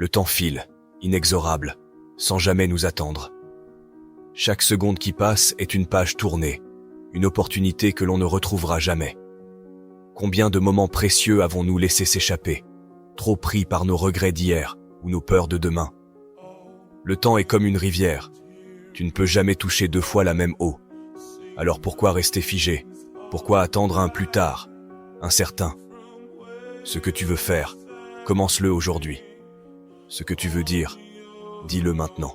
Le temps file, inexorable, sans jamais nous attendre. Chaque seconde qui passe est une page tournée, une opportunité que l'on ne retrouvera jamais. Combien de moments précieux avons-nous laissé s'échapper, trop pris par nos regrets d'hier ou nos peurs de demain? Le temps est comme une rivière. Tu ne peux jamais toucher deux fois la même eau. Alors pourquoi rester figé? Pourquoi attendre un plus tard, incertain? Ce que tu veux faire, commence-le aujourd'hui. Ce que tu veux dire, dis-le maintenant.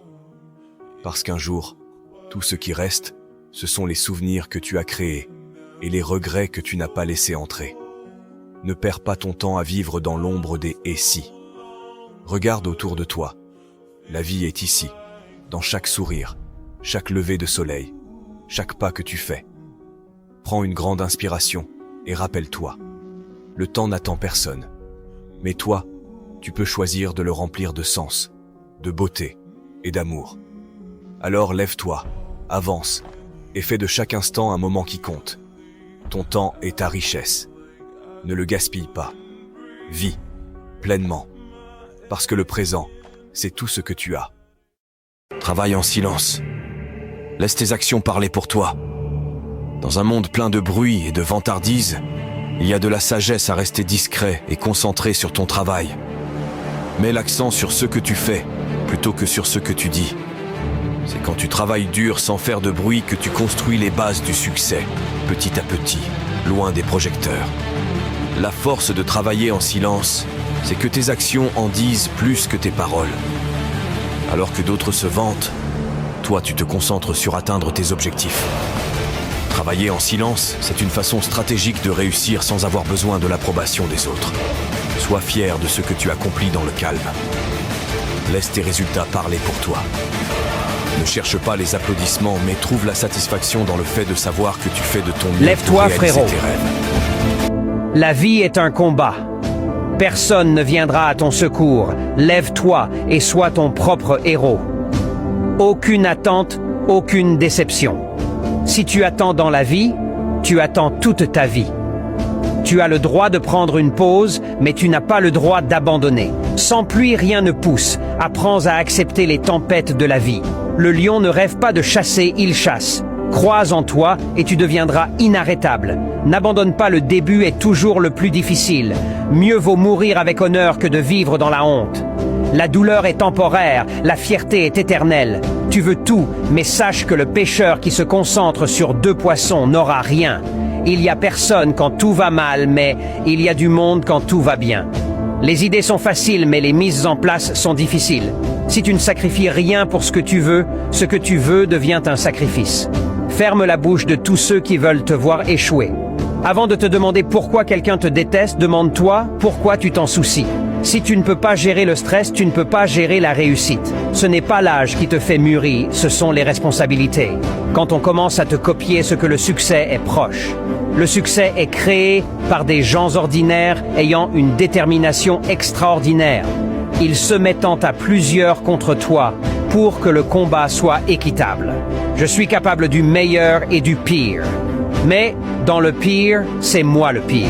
Parce qu'un jour, tout ce qui reste, ce sont les souvenirs que tu as créés et les regrets que tu n'as pas laissés entrer. Ne perds pas ton temps à vivre dans l'ombre des « et si ». Regarde autour de toi. La vie est ici, dans chaque sourire, chaque lever de soleil, chaque pas que tu fais. Prends une grande inspiration et rappelle-toi. Le temps n'attend personne. Mais toi, tu peux choisir de le remplir de sens, de beauté et d'amour. Alors lève-toi, avance et fais de chaque instant un moment qui compte. Ton temps est ta richesse. Ne le gaspille pas. Vis pleinement. Parce que le présent, c'est tout ce que tu as. Travaille en silence. Laisse tes actions parler pour toi. Dans un monde plein de bruit et de vantardises, il y a de la sagesse à rester discret et concentré sur ton travail. Mets l'accent sur ce que tu fais, plutôt que sur ce que tu dis. C'est quand tu travailles dur sans faire de bruit que tu construis les bases du succès, petit à petit, loin des projecteurs. La force de travailler en silence, c'est que tes actions en disent plus que tes paroles. Alors que d'autres se vantent, toi tu te concentres sur atteindre tes objectifs. Travailler en silence, c'est une façon stratégique de réussir sans avoir besoin de l'approbation des autres. Sois fier de ce que tu accomplis dans le calme. Laisse tes résultats parler pour toi. Ne cherche pas les applaudissements, mais trouve la satisfaction dans le fait de savoir que tu fais de ton mieux pour Lève-toi, réaliser frérot. tes rêves. La vie est un combat. Personne ne viendra à ton secours. Lève-toi et sois ton propre héros. Aucune attente, aucune déception. Si tu attends dans la vie, tu attends toute ta vie. Tu as le droit de prendre une pause, mais tu n'as pas le droit d'abandonner. Sans pluie, rien ne pousse. Apprends à accepter les tempêtes de la vie. Le lion ne rêve pas de chasser, il chasse. Crois en toi et tu deviendras inarrêtable. N'abandonne pas, le début est toujours le plus difficile. Mieux vaut mourir avec honneur que de vivre dans la honte. La douleur est temporaire, la fierté est éternelle. Tu veux tout, mais sache que le pêcheur qui se concentre sur 2 poissons n'aura rien. Il y a personne quand tout va mal, mais il y a du monde quand tout va bien. Les idées sont faciles, mais les mises en place sont difficiles. Si tu ne sacrifies rien pour ce que tu veux devient un sacrifice. Ferme la bouche de tous ceux qui veulent te voir échouer. Avant de te demander pourquoi quelqu'un te déteste, demande-toi pourquoi tu t'en soucies. Si tu ne peux pas gérer le stress, tu ne peux pas gérer la réussite. Ce n'est pas l'âge qui te fait mûrir, ce sont les responsabilités. Quand on commence à te copier ce que le succès est proche. Le succès est créé par des gens ordinaires ayant une détermination extraordinaire. Ils se mettent à plusieurs contre toi pour que le combat soit équitable. Je suis capable du meilleur et du pire. Mais dans le pire, c'est moi le pire.